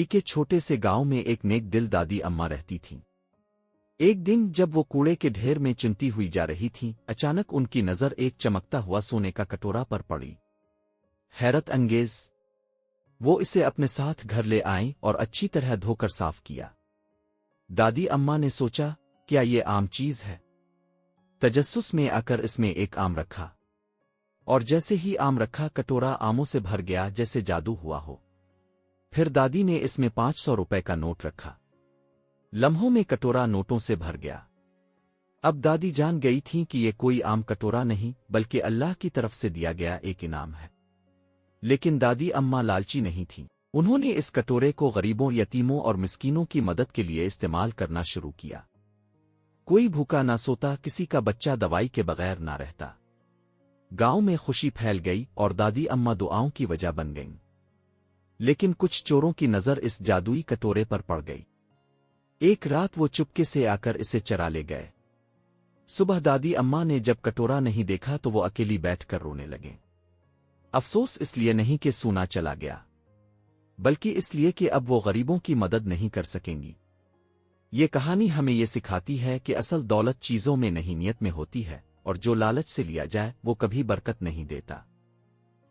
کے چھوٹے سے گاؤں میں ایک نیک دل دادی اماں رہتی تھیں۔ ایک دن جب وہ کوڑے کے ڈھیر میں چنتی ہوئی جا رہی تھیں، اچانک ان کی نظر ایک چمکتا ہوا سونے کا کٹورا پر پڑی۔ حیرت انگیز، وہ اسے اپنے ساتھ گھر لے آئیں اور اچھی طرح دھو کر صاف کیا۔ دادی اماں نے سوچا، کیا یہ عام چیز ہے؟ تجسس میں آ کر اس میں ایک آم رکھا، اور جیسے ہی آم رکھا کٹورا آموں سے بھر گیا جیسے جادو ہوا ہو۔ پھر دادی نے اس میں 500 روپے کا نوٹ رکھا۔ لمحوں میں کٹورا نوٹوں سے بھر گیا۔ اب دادی جان گئی تھیں کہ یہ کوئی عام کٹورا نہیں بلکہ اللہ کی طرف سے دیا گیا ایک انعام ہے۔ لیکن دادی اماں لالچی نہیں تھیں۔ انہوں نے اس کٹورے کو غریبوں، یتیموں اور مسکینوں کی مدد کے لیے استعمال کرنا شروع کیا۔ کوئی بھوکا نہ سوتا، کسی کا بچہ دوائی کے بغیر نہ رہتا۔ گاؤں میں خوشی پھیل گئی اور دادی اماں دعاؤں کی وجہ بن گئیں۔ لیکن کچھ چوروں کی نظر اس جادوئی کٹورے پر پڑ گئی۔ ایک رات وہ چپکے سے آ کر اسے چرا لے گئے۔ صبح دادی اماں نے جب کٹورا نہیں دیکھا تو وہ اکیلی بیٹھ کر رونے لگے۔ افسوس اس لیے نہیں کہ سونا چلا گیا، بلکہ اس لیے کہ اب وہ غریبوں کی مدد نہیں کر سکیں گی۔ یہ کہانی ہمیں یہ سکھاتی ہے کہ اصل دولت چیزوں میں نہیں، نیت میں ہوتی ہے، اور جو لالچ سے لیا جائے وہ کبھی برکت نہیں دیتا۔